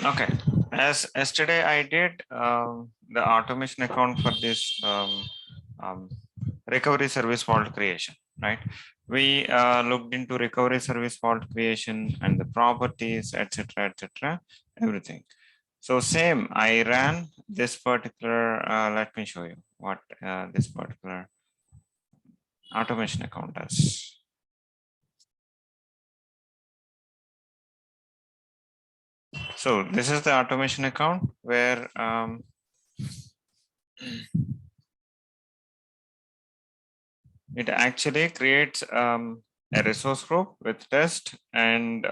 Okay. As yesterday I did the automation account for this um, recovery service vault creation, right? We looked into recovery service vault creation and the properties, etc., everything. So same, I ran this particular, let me show you what this particular automation account does. So this is the automation account where it actually creates a resource group with test and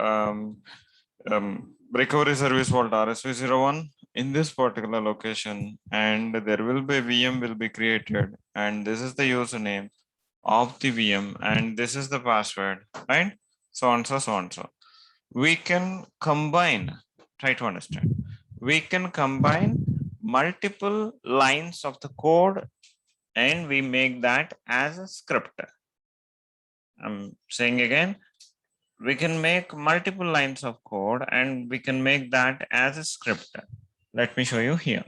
recovery service vault RSV01 in this particular location, and there will be VM will be created, and this is the username of the VM, and this is the password, right? So on, so on, so we can combine, try to understand, we can combine multiple lines of the code and we make that as a script. I'm saying again, we can make multiple lines of code and we can make that as a script. Let me show you here.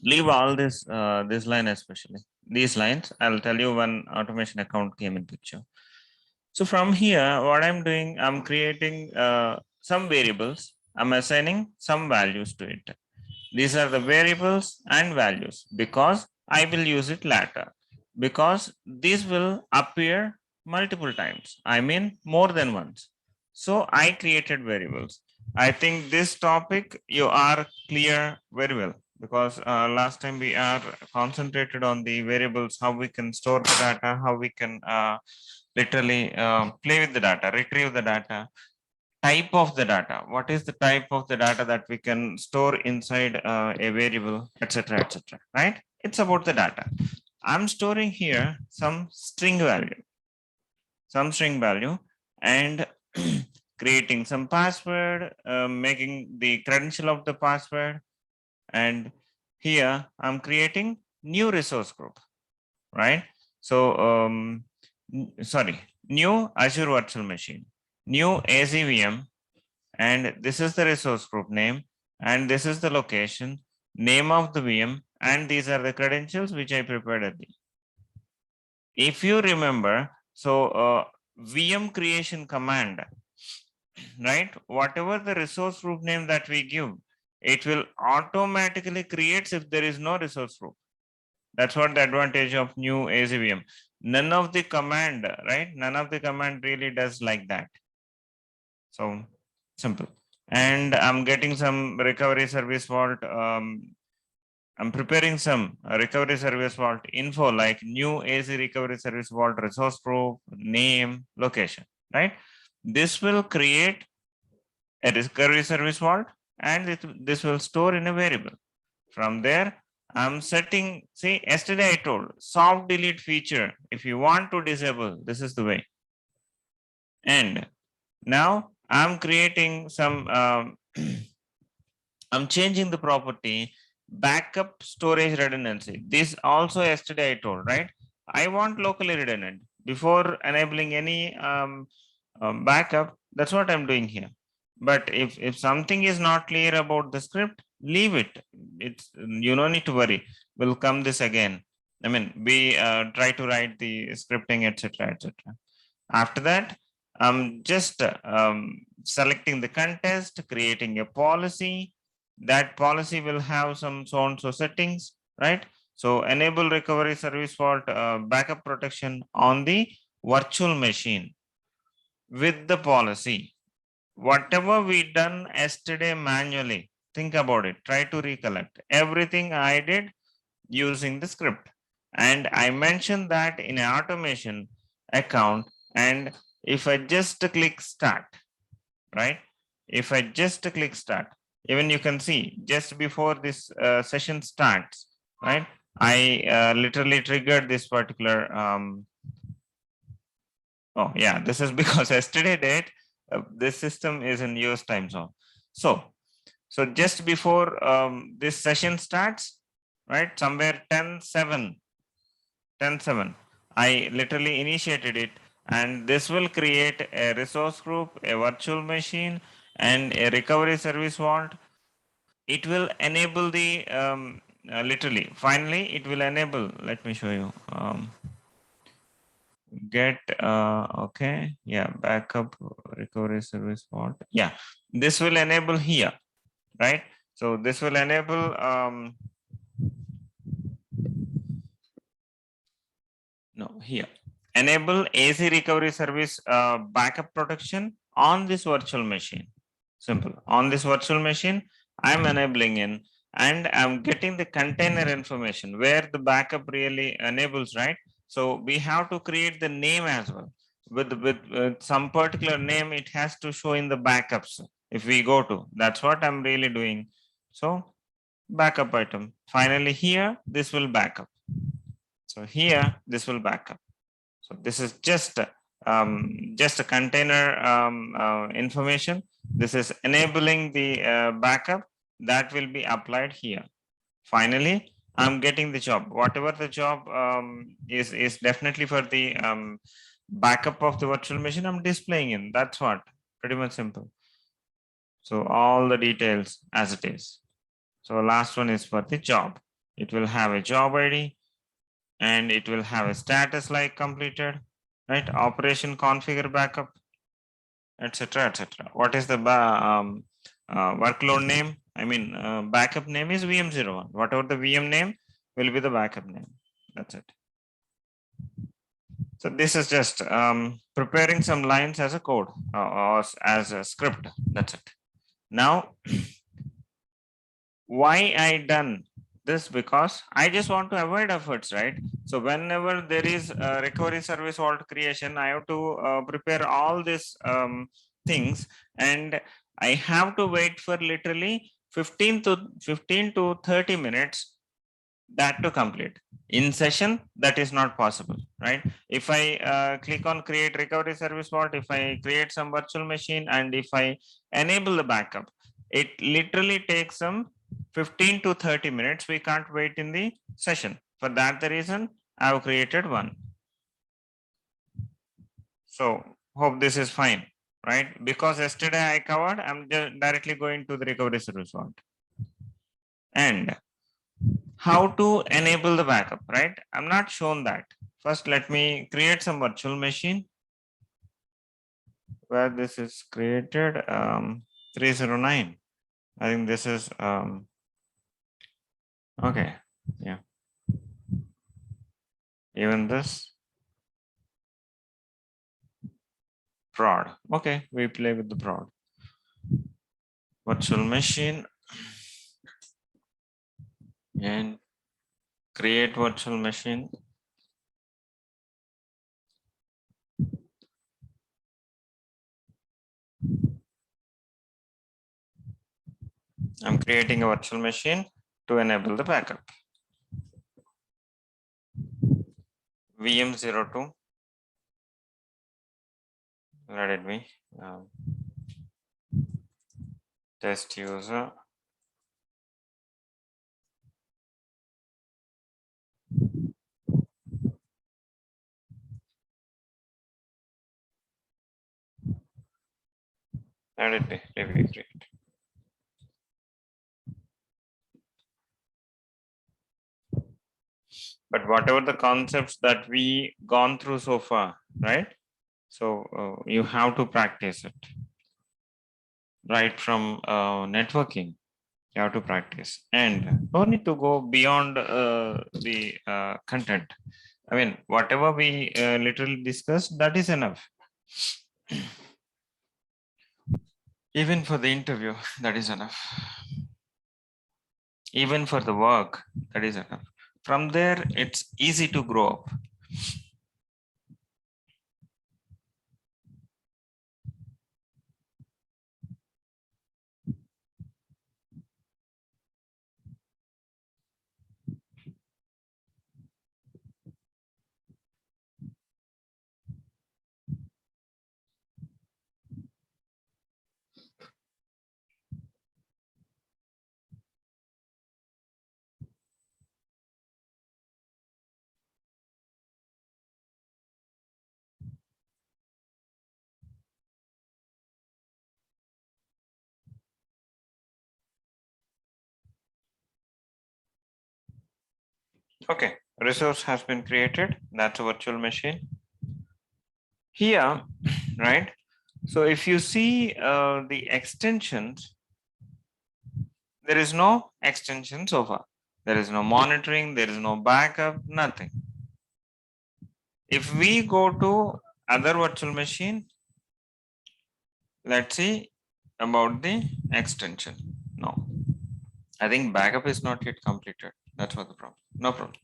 Leave all this line, especially these lines. I'll tell you when automation account came in picture. So from here, what I'm doing, I'm creating some variables. I'm assigning some values to it. These are the variables and values because I will use it later, because these will appear multiple times. I mean more than once. So I created variables. I think this topic you are clear very well, because last time we are concentrated on the variables, how we can store the data, how we can literally play with the data, retrieve the data, type of the data, what is the type of the data that we can store inside a variable, etc., right? It's about the data. I'm storing here some string value and creating some password, making the credential of the password, and here I'm creating new resource group, right? So sorry, new Azure virtual machine, new AZVM, and this is the resource group name, and this is the location, name of the VM, and these are the credentials which I prepared earlier. If you remember, so VM creation command, right? Whatever the resource group name that we give, it will automatically creates if there is no resource group. That's what the advantage of new AZVM. None of the command, right? None of the command really does like that. So simple. And I'm getting some recovery service vault. I'm preparing some recovery service vault info like new AC recovery service vault resource group, name, location, right? This will create a recovery service vault and this will store in a variable. From there, I'm setting, see, yesterday I told soft delete feature. If you want to disable, this is the way. And now I'm creating some, I'm changing the property backup storage redundancy. This also yesterday I told, right? I want locally redundant before enabling any backup. That's what I'm doing here. But if something is not clear about the script, leave it. It's, you don't need to worry. We'll come this again. I mean, we try to write the scripting, etc., etc. After that, I'm just selecting the contest, creating a policy. That policy will have some so and so settings, right? So enable recovery service vault backup protection on the virtual machine with the policy. Whatever we done yesterday manually, think about it, try to recollect. Everything I did using the script. And I mentioned that in an automation account, and if I just click start, right? If I just click start, even you can see just before this session starts, right? I literally triggered this particular, oh yeah, this is because yesterday date, this system is in US time zone. So just before this session starts, right? Somewhere 10:07, I literally initiated it, and this will create a resource group, a virtual machine, and a recovery service vault. It will enable the literally, finally, it will enable, let me show you. Get okay, yeah, backup recovery service vault. Yeah, this will enable here, right? So this will enable no, here, enable AC recovery service backup protection on this virtual machine. Simple. On this virtual machine, I'm enabling in, and I'm getting the container information where the backup really enables, right? So we have to create the name as well. With some particular name, it has to show in the backups. If we go to, that's what I'm really doing. So backup item. Finally here, this will backup. So here, this will backup. So this is just a container information. This is enabling the backup that will be applied here. Finally, I'm getting the job. Whatever the job is definitely for the backup of the virtual machine I'm displaying in. That's what, pretty much simple. So all the details as it is. So last one is for the job. It will have a job ID and it will have a status like completed, right? Operation configure backup, etc., etc. What is the workload name? I mean, backup name is VM01. Whatever the VM name will be the backup name. That's it. So this is just preparing some lines as a code or as a script. That's it. Now, why I done this? Because I just want to avoid efforts, right? So whenever there is a recovery service vault creation, I have to prepare all these things, and I have to wait for literally 15 to 30 minutes that to complete. In session, that is not possible, right? If I click on create recovery service vault, if I create some virtual machine, and if I enable the backup, it literally takes some 15 to 30 minutes. We can't wait in the session. For that the reason I have created one. So hope this is fine, right? Because yesterday I covered, I'm directly going to the recovery service vault. And how to enable the backup, right? I'm not shown that. First, let me create some virtual machine where this is created 309. I think this is okay. Yeah. Even this prod. Okay, we play with the prod. Virtual machine and create virtual machine. I'm creating a virtual machine to enable the backup. VM02. Let it be. Test user. Let it be. Let me create. But whatever the concepts that we gone through so far, right? So you have to practice it. Right from networking, you have to practice, and don't need to go beyond the content. I mean, whatever we literally discussed, that is enough. Even for the interview, that is enough. Even for the work, that is enough. From there, it's easy to grow up. Okay, resource has been created. That's a virtual machine. Here, right? So if you see the extensions, there is no extension so far. There is no monitoring, there is no backup, nothing. If we go to other virtual machine, let's see about the extension. No, I think backup is not yet completed. That's what the problem. No problem.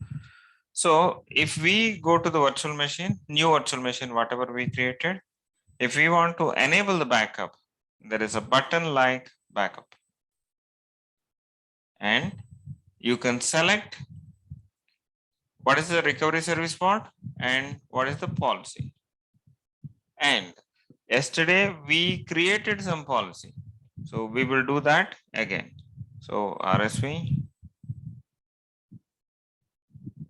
So if we go to the virtual machine, new virtual machine, whatever we created, if we want to enable the backup, there is a button like backup. And you can select what is the recovery service part and what is the policy. And yesterday we created some policy. So we will do that again. So RSV,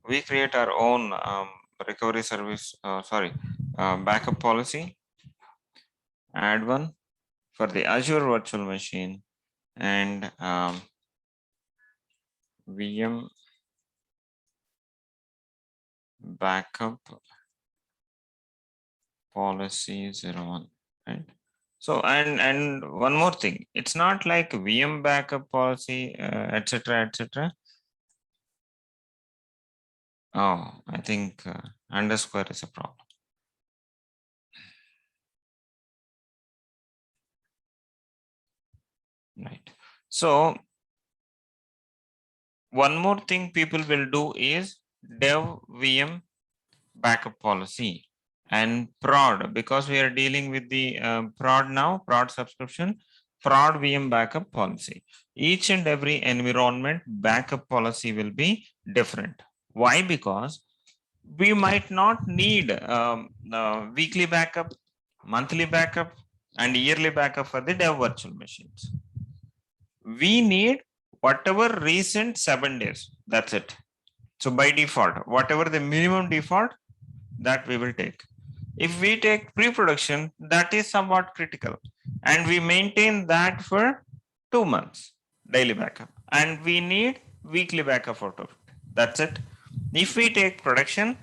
we create our own recovery service, backup policy, add one for the Azure virtual machine and VM backup policy 01, right? So and one more thing, it's not like VM backup policy, etc. etc. Oh, I think underscore is a problem. Right. So one more thing people will do is dev VM backup policy and prod, because we are dealing with the prod now, prod subscription, prod VM backup policy. Each and every environment backup policy will be different. Why? Because we might not need weekly backup, monthly backup, and yearly backup for the dev virtual machines. We need whatever recent 7 days. That's it. So by default, whatever the minimum default, that we will take. If we take pre-production, that is somewhat critical, and we maintain that for 2 months daily backup, and we need weekly backup out of it. That's it. If we take production,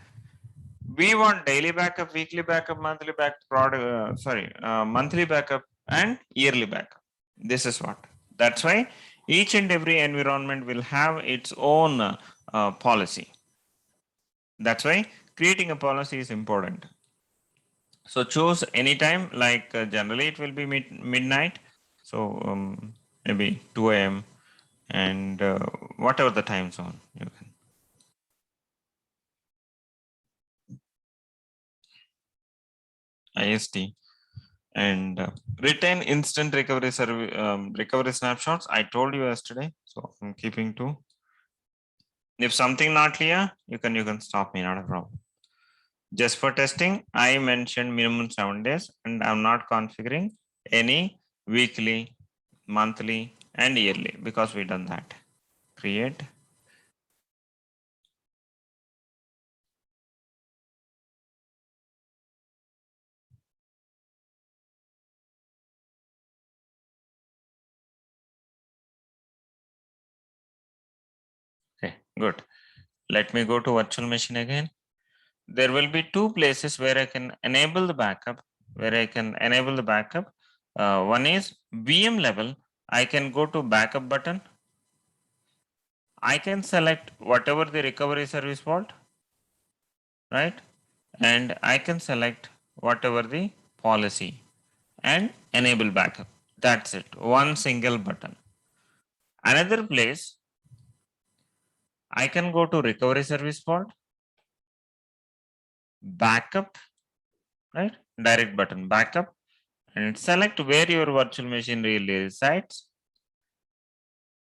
we want daily backup, weekly backup, monthly backup, monthly backup, and yearly backup. This is what. That's why each and every environment will have its own policy. That's why creating a policy is important. So choose anytime, like generally it will be midnight. So maybe 2 a.m. and whatever the time zone you can. IST and retain instant recovery service, recovery snapshots. I told you yesterday, so I'm keeping 2. If something not clear, you can stop me, not a problem. Just for testing, I mentioned minimum 7 days, and I'm not configuring any weekly, monthly, and yearly because we done that. Create. Okay, good. Let me go to virtual machine again. There will be 2 places where I can enable the backup, one is VM level. I can go to backup button. I can select whatever the recovery service fault, right? And I can select whatever the policy and enable backup. That's it. One single button. Another place, I can go to recovery service fault, backup, right? Direct button, backup, and select where your virtual machine really resides,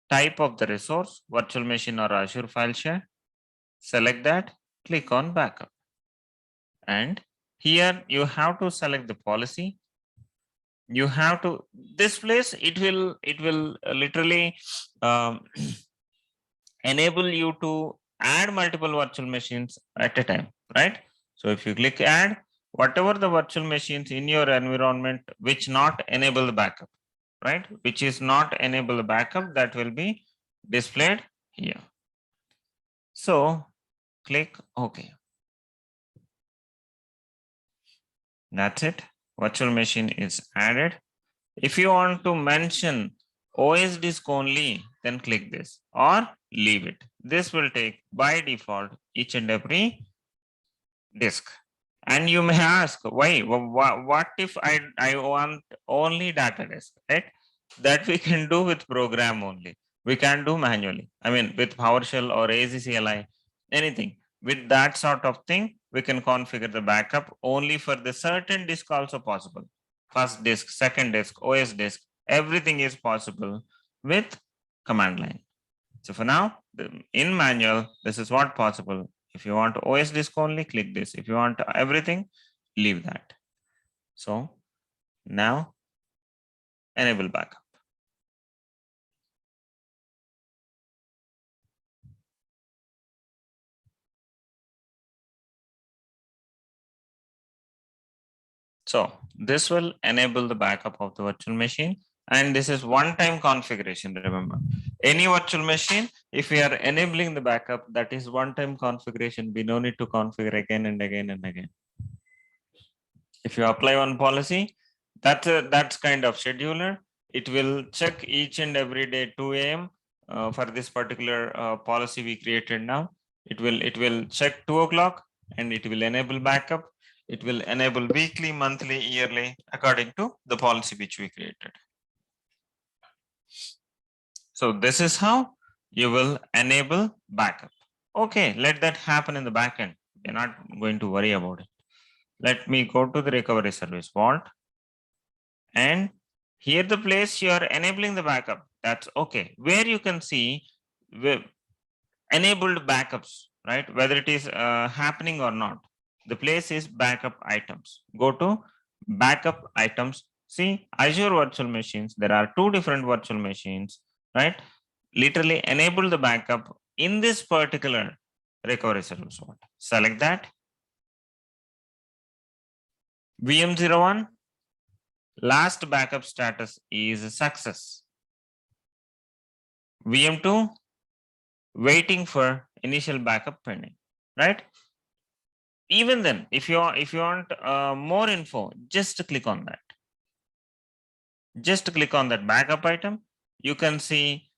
type of the resource, virtual machine or Azure file share. Select that, click on backup. And here you have to select the policy. You have to, this place, it will literally enable you to add multiple virtual machines at a time, right? So if you click add, whatever the virtual machines in your environment which not enable the backup, right? Which is not enable the backup, that will be displayed here. So click OK. That's it. Virtual machine is added. If you want to mention OS disk only, then click this or leave it. This will take by default each and every disk. And you may ask, why? What if I want only data disk, right? That we can do with program only. We can do manually. I mean, with PowerShell or AZCLI, anything. With that sort of thing, we can configure the backup only for the certain disk also possible. First disk, second disk, OS disk, everything is possible with command line. So for now, in manual, this is what possible. If you want OS disk only, click this. If you want everything, leave that. So now enable backup. So this will enable the backup of the virtual machine. And this is one-time configuration, remember. Any virtual machine, if we are enabling the backup, that is one-time configuration. We don't need to configure again and again and again. If you apply one policy, that's kind of scheduler. It will check each and every day 2 a.m. For this particular policy we created now. It will check 2 o'clock and it will enable backup. It will enable weekly, monthly, yearly, according to the policy which we created. So this is how you will enable backup. Okay, let that happen in the backend. We're not going to worry about it. Let me go to the recovery service vault. And here the place you are enabling the backup. That's okay. Where you can see enabled backups, right? Whether it is happening or not. The place is backup items. Go to backup items. See Azure virtual machines. There are two different virtual machines, right? Literally enable the backup in this particular recovery service vault. Select that. VM01. Last backup status is success. VM2 waiting for initial backup pending, right? Even then, if you want more info, just click on that. Just click on that backup item. You can see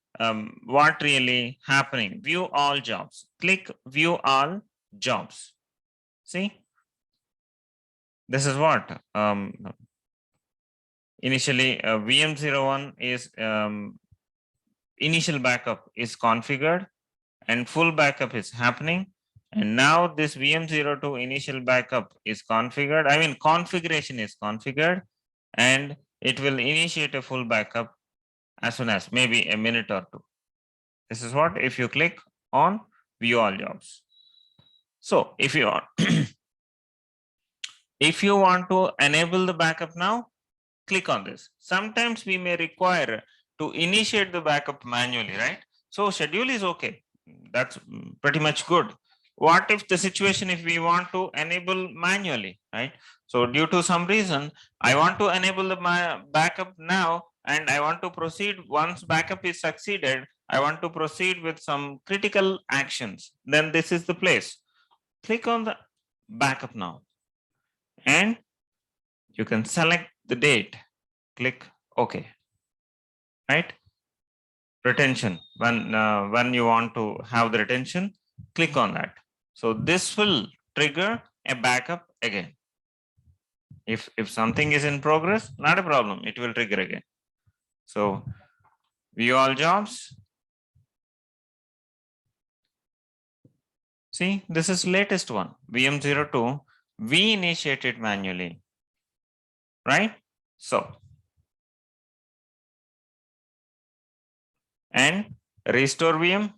what really happening. View all jobs. Click view all jobs. See, this is what initially VM01 is initial backup is configured and full backup is happening. And now this VM02 initial backup is configured. I mean, configuration is configured and it will initiate a full backup as soon as maybe a minute or two. This is what if you click on view all jobs. So if you are if you want to enable the backup now, click on this. Sometimes we may require to initiate the backup manually, right? So schedule is okay. That's pretty much good. What if the situation if we want to enable manually, right? So due to some reason, I want to enable the backup now and I want to proceed once backup is succeeded, I want to proceed with some critical actions. Then this is the place. Click on the backup now and you can select the date. Click OK, right? Retention, when you want to have the retention, click on that. So this will trigger a backup again. If something is in progress, not a problem, it will trigger again. So view all jobs. See, this is latest one, VM02. We initiated manually, right? So, and restore VM,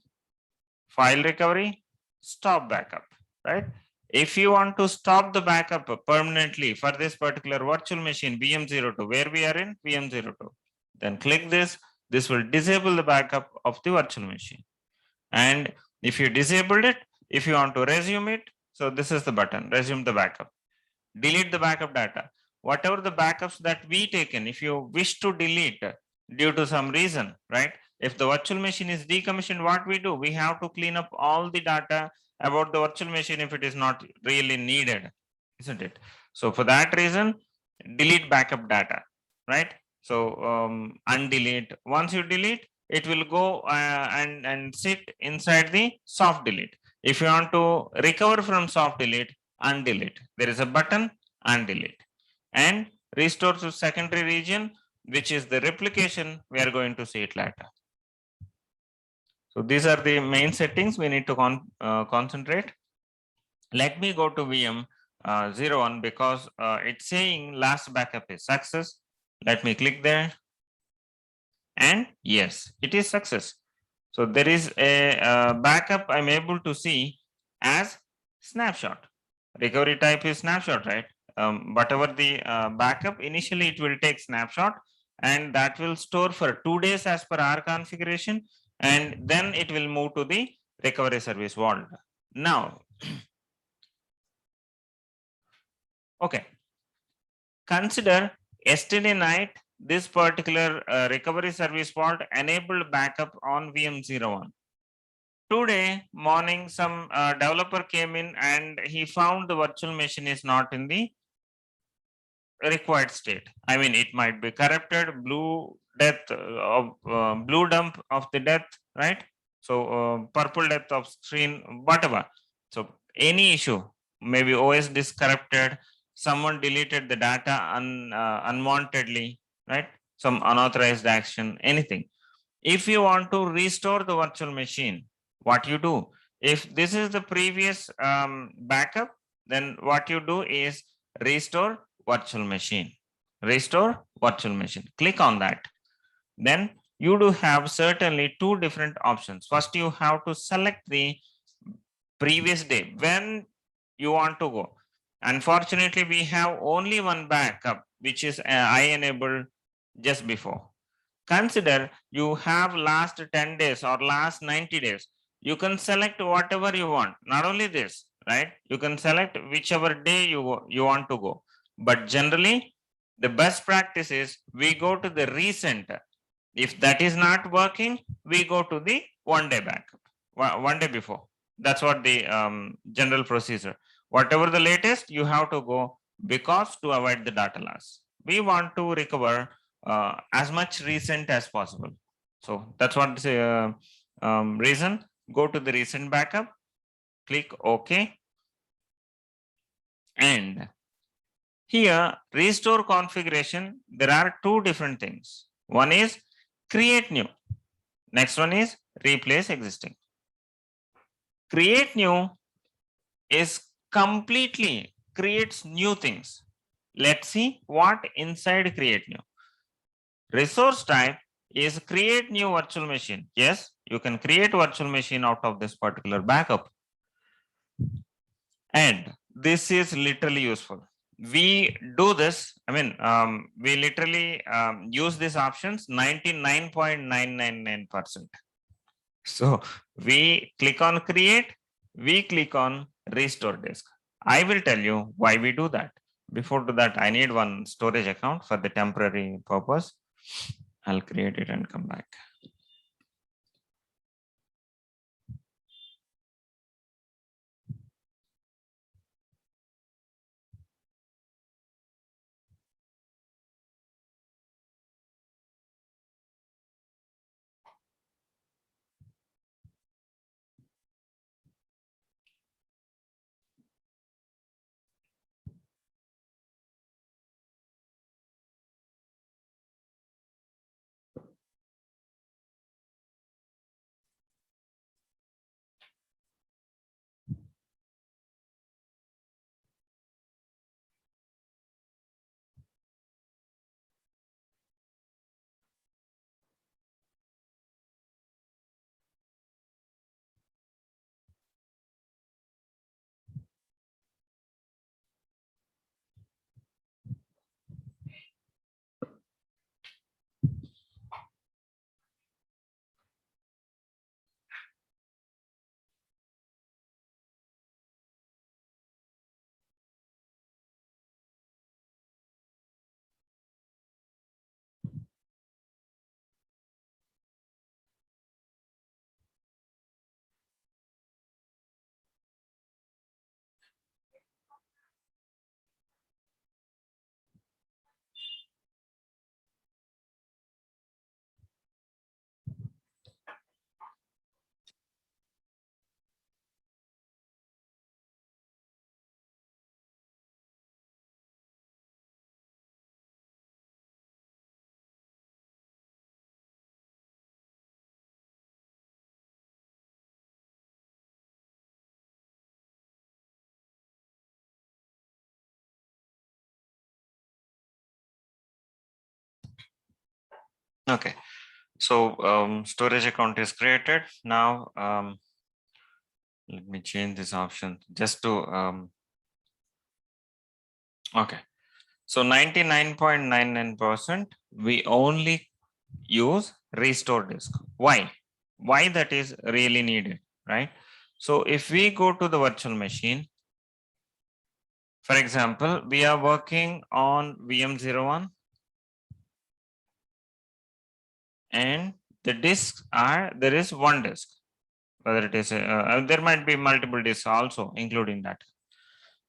file recovery, stop backup, right? If you want to stop the backup permanently for this particular virtual machine VM02, where we are in VM02, then click this. This will disable the backup of the virtual machine. And if you disabled it, if you want to resume it, so this is the button, resume the backup. Delete the backup data. Whatever the backups that we taken, if you wish to delete due to some reason, right? If the virtual machine is decommissioned, what we do? We have to clean up all the data about the virtual machine if it is not really needed, isn't it? So for that reason, delete backup data, right? So undelete. Once you delete, it will go and sit inside the soft delete. If you want to recover from soft delete, undelete. There is a button, undelete. And restore to secondary region, which is the replication. We are going to see it later. So these are the main settings we need to concentrate. Let me go to VM 01 because it's saying last backup is success. Let me click there. And yes, it is success. So there is a backup I'm able to see as snapshot. Recovery type is snapshot, right? Whatever the backup, initially it will take snapshot and that will store for 2 days as per our configuration, and then it will move to the recovery service vault. Now, okay, consider yesterday night this particular recovery service vault enabled backup on VM01. Today morning, some developer came in and he found the virtual machine is not in the required state. I mean, it might be corrupted, blue death of blue dump of the death, right? So purple death of screen, whatever. So any issue, maybe OS disk corrupted, someone deleted the data unwantedly, right? Some unauthorized action, anything. If you want to restore the virtual machine, what you do? If this is the previous backup, then what you do is restore virtual machine. Restore virtual machine. Click on that. Then you do have certainly two different options. First, you have to select the previous day when you want to go. Unfortunately, we have only one backup, which is I enabled just before. Consider you have last 10 days or last 90 days. You can select whatever you want. Not only this, right? You can select whichever day you want to go. But generally, the best practice is we go to the recent. If that is not working, we go to the 1 day backup, 1 day before. That's what the general procedure. Whatever the latest, you have to go because to avoid the data loss. We want to recover as much recent as possible. So that's what the reason. Go to the recent backup, click OK. And here, restore configuration, there are two different things. One is create new. Next one is replace existing. Create new is completely creates new things. Let's see what inside create new. Resource type is create new virtual machine. Yes, you can create virtual machine out of this particular backup. And this is literally useful. We do this, I mean, we literally use these options 99.999%. So we click on create, we click on restore disk. I will tell you why we do that. Before do that, I need one storage account for the temporary purpose. I'll create it and come back. Okay. So storage account is created. Now let me change this option just to okay. So 99.99% we only use restore disk. Why? Why that is really needed, right? So if we go to the virtual machine, for example, we are working on VM01 and the disks are, there is one disk, whether it is, there might be multiple disks also including that.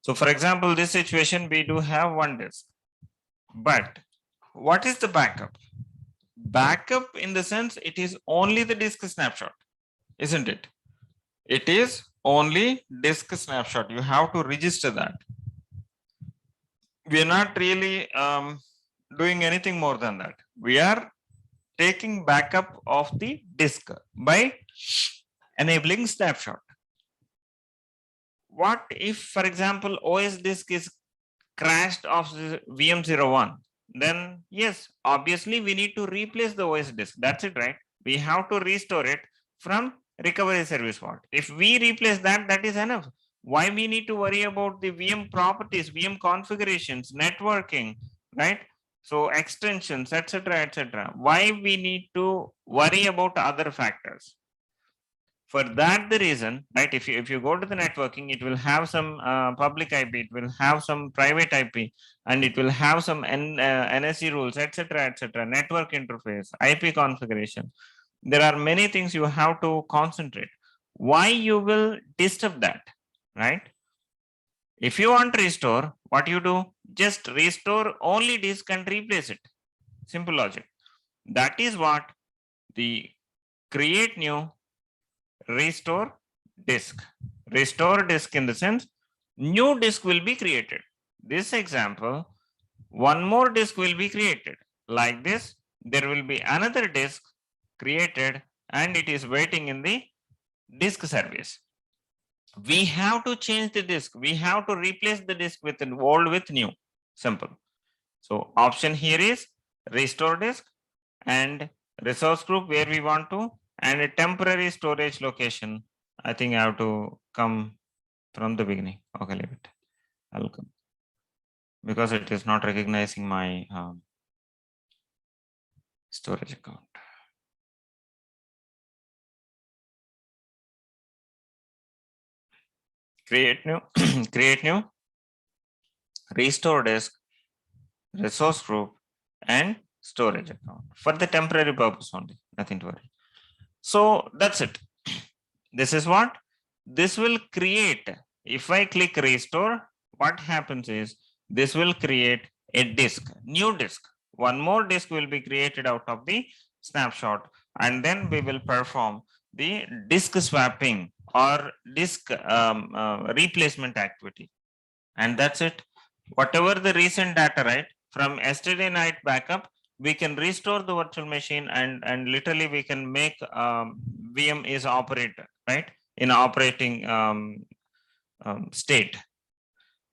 So for example, this situation, we do have one disk, but what is the backup? Backup in the sense it is only the disk snapshot, isn't it? It is only disk snapshot. You have to register that. We are not really doing anything more than that. We are taking backup of the disk by enabling snapshot. What if, for example, OS disk is crashed of VM01? Then yes, obviously we need to replace the OS disk. That's it, right? We have to restore it from recovery service vault. If we replace that, that is enough. Why we need to worry about the VM properties, VM configurations, networking, right? So extensions, etc., etc. Why we need to worry about other factors? For that the reason, right? If you go to the networking, it will have some public IP, it will have some private IP, and it will have some NSE rules, etc., etc. Network interface, IP configuration. There are many things you have to concentrate. Why you will disturb that, right? If you want to restore, what you do? Just restore only disk and replace it. Simple logic. That is what the create new restore disk. Restore disk in the sense new disk will be created. This example, one more disk will be created. Like this, there will be another disk created and it is waiting in the disk service. We have to change the disk. We have to replace the disk with an old with new. Simple. So option here is restore disk and resource group where we want to, and a temporary storage location. I think I have to come from the beginning. Okay, leave it. I'll come because it is not recognizing my storage account. Create new, create new, restore disk, resource group, and storage account for the temporary purpose only. Nothing to worry. So that's it. This is what this will create. If I click restore, what happens is this will create a disk, new disk. One more disk will be created out of the snapshot, and then we will perform the disk swapping or disk replacement activity. And that's it. Whatever the recent data, right, from yesterday night backup, we can restore the virtual machine and literally we can make VM is operator, right, in operating state.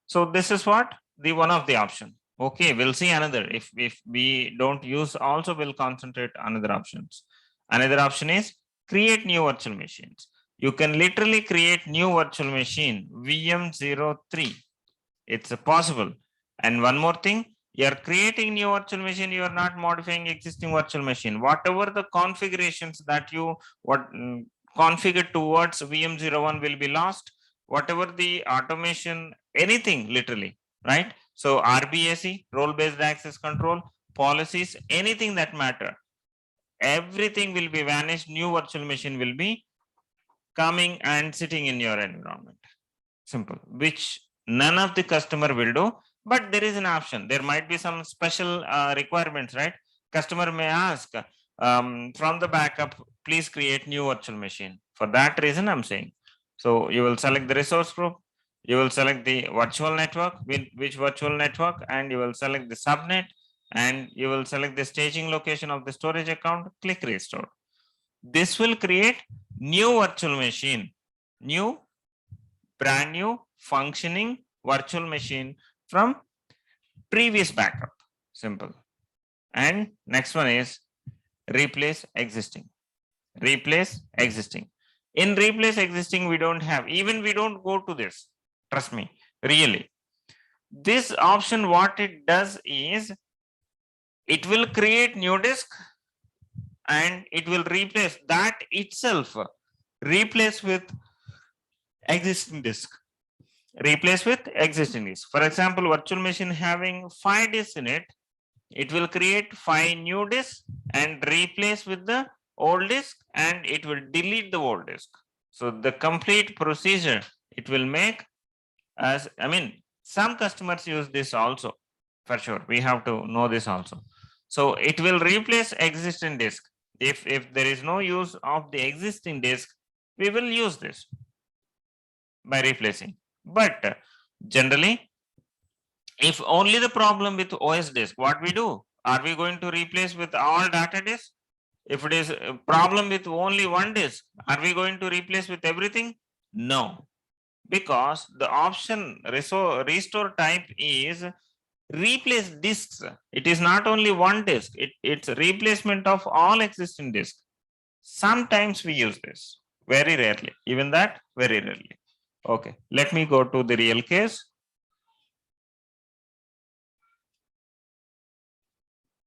So this is what the one of the option. Okay, we'll see another. If we don't use, also we'll concentrate another options. Another option is create new virtual machines. You can literally create new virtual machine VM03. It's possible. And one more thing, you're creating new virtual machine, you are not modifying existing virtual machine. Whatever the configurations that you configure towards VM01 will be lost. Whatever the automation, anything literally, right? So RBAC, role-based access control, policies, anything that matter, everything will be vanished. New virtual machine will be coming and sitting in your environment. Simple, which none of the customer will do, but there is an option. There might be some special requirements, right? Customer may ask from the backup, please create new virtual machine. For that reason, I'm saying. So you will select the resource group, you will select the virtual network, which virtual network, and you will select the subnet, and you will select the staging location of the storage account, click restore. This will create new virtual machine, new brand new functioning virtual machine from previous backup. Simple. And next one is replace existing, replace existing. In replace existing, we don't have, even we don't go to this. Trust me, really. This option, what it does is, it will create new disk and it will replace that itself, replace with existing disk, replace with existing disk. For example, virtual machine having 5 disks in it, it will create 5 new disks and replace with the old disk, and it will delete the old disk. So the complete procedure it will make, as I mean, some customers use this also, for sure. We have to know this also. So it will replace existing disk. If there is no use of the existing disk, we will use this by replacing. But generally, if only the problem with OS disk, what we do? Are we going to replace with all data disk? If it is a problem with only one disk, are we going to replace with everything? No, because the option restore type is replace disks. It is not only one disk, it's a replacement of all existing disks. Sometimes we use this, very rarely, even that very rarely. Okay, let me go to the real case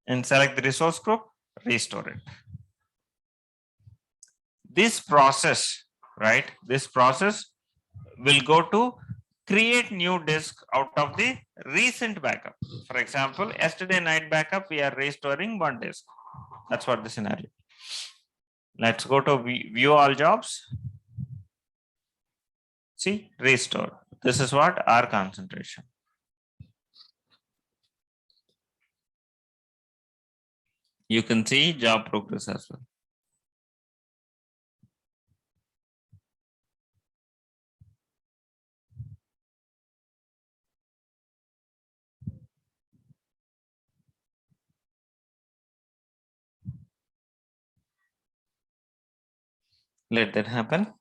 and select the resource group, restore it. This process, right? This process will go to create new disk out of the recent backup. For example, yesterday night backup, we are restoring one disk. That's what the scenario. Let's go to view all jobs. See, restore. This is what our concentration. You can see job progress as well. Let that happen.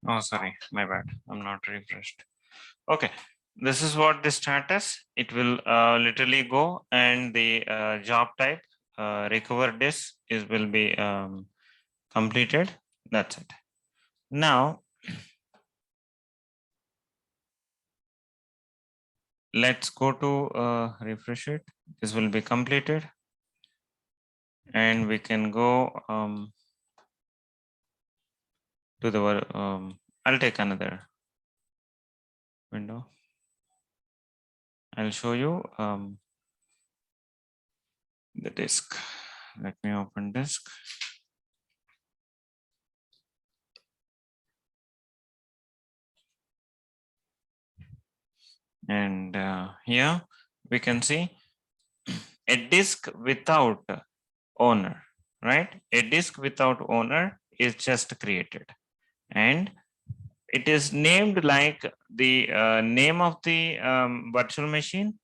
Oh, sorry, my bad. I'm not refreshed. Okay, this is what the status. It will literally go, and the job type recover this is will be completed. That's it. Now let's go to refresh it. This will be completed, and we can go to the I'll take another window. I'll show you the disk. Let me open disk. And here we can see a disk without owner, right? A disk without owner is just created, and it is named like the name of the virtual machine,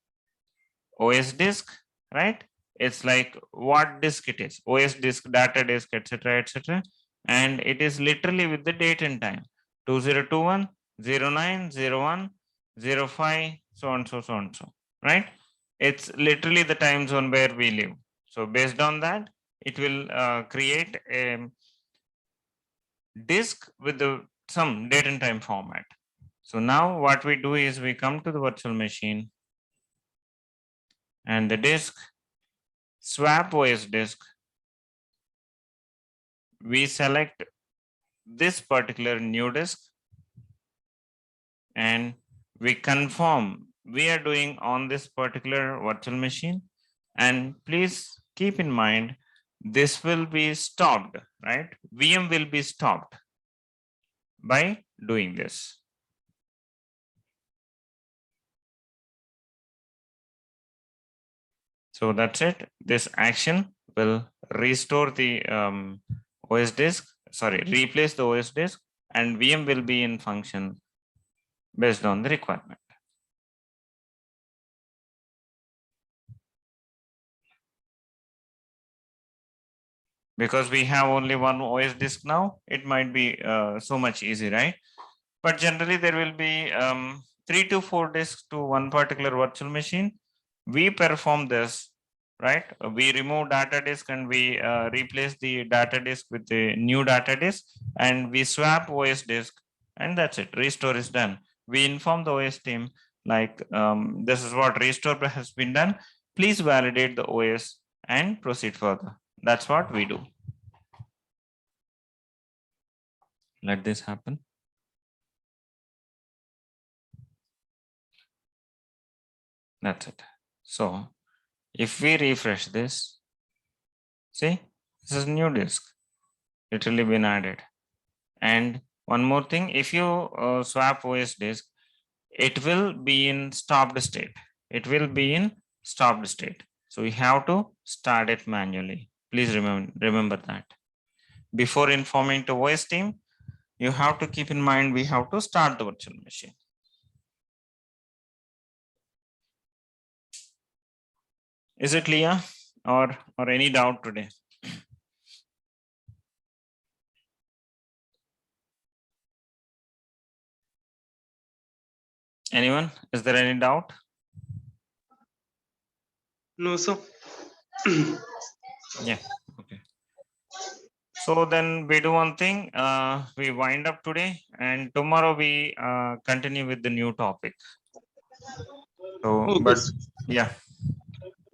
OS disk, right? It's like what disk it is, OS disk, data disk, etc., etc. And it is literally with the date and time 2021, 09, 01, 05, so on, so on, so, right? It's literally the time zone where we live. So based on that, it will create a disk with the some date and time format. So now what we do is we come to the virtual machine and the disk, swap OS disk, we select this particular new disk and we confirm we are doing on this particular virtual machine. And please keep in mind, this will be stopped, right? VM will be stopped by doing this. So that's it. This action will restore the OS disk, sorry, replace the OS disk, and VM will be in function based on the requirement. Because we have only one OS disk now, it might be so much easy, right? But generally there will be 3 to 4 disks to one particular virtual machine. We perform this, right? We remove data disk and we replace the data disk with the new data disk, and we swap OS disk, and that's it. Restore is done. We inform the OS team like this is what restore has been done. Please validate the OS and proceed further. That's what we do. Let this happen. That's it. So if we refresh this, see, this is new disk, literally been added. And one more thing, if you swap OS disk, it will be in stopped state. It will be in stopped state. So we have to start it manually. Please remember that. Before informing to OS team, you have to keep in mind we have to start the virtual machine. Is it clear or any doubt today? Anyone? Is there any doubt? No, sir. Yeah. Okay. So then we do one thing. We wind up today, and tomorrow we continue with the new topic. So, Okay, but sir. yeah.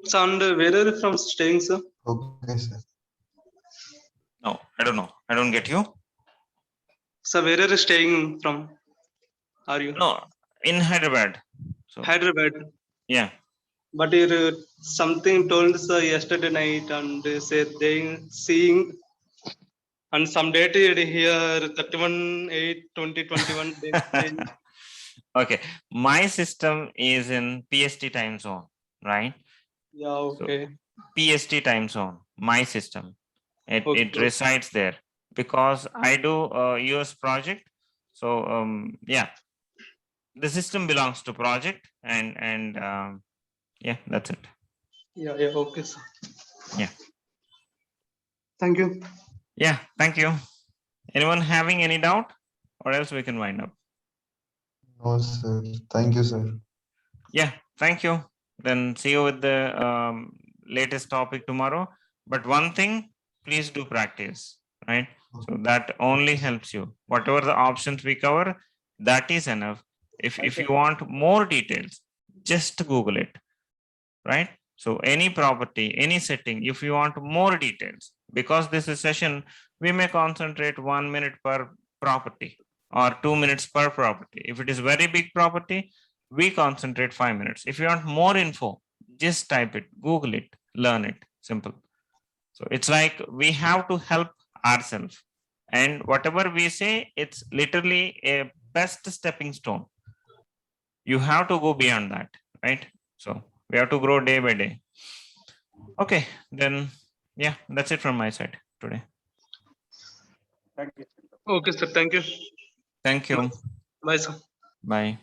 So, and where are you from staying, sir? Okay, sir. No, I don't know. I don't get you. So, where are you staying from? Are you? No, in Hyderabad. So Hyderabad. yeah. But you something told sir yesterday night and they said they seeing and some date here 31/8/2021 they saying. Okay, my system is in PST time zone, right? Yeah, okay. So, PST time zone, my system, it Okay. resides there because I do a US project. So yeah, the system belongs to project, and yeah, that's it. Yeah, okay, sir. Yeah. Thank you. Yeah, thank you. Anyone having any doubt? or else we can wind up. No, sir. Thank you, sir. Yeah, thank you. Then see you with the latest topic tomorrow. But one thing, please do practice, right? So that only helps you. Whatever the options we cover, that is enough. If you want more details, just Google it, right? So any property, any setting, if you want more details, because this is session, we may concentrate 1 minute per property or 2 minutes per property. If it is very big property, we concentrate 5 minutes. If you want more info, just type it, Google it, learn it, simple. So it's like we have to help ourselves. And whatever we say, it's literally a best stepping stone. You have to go beyond that, right? So we have to grow day by day. Okay, then yeah, that's it from my side today. Okay, sir. Thank you. Thank you. Bye, sir. Bye.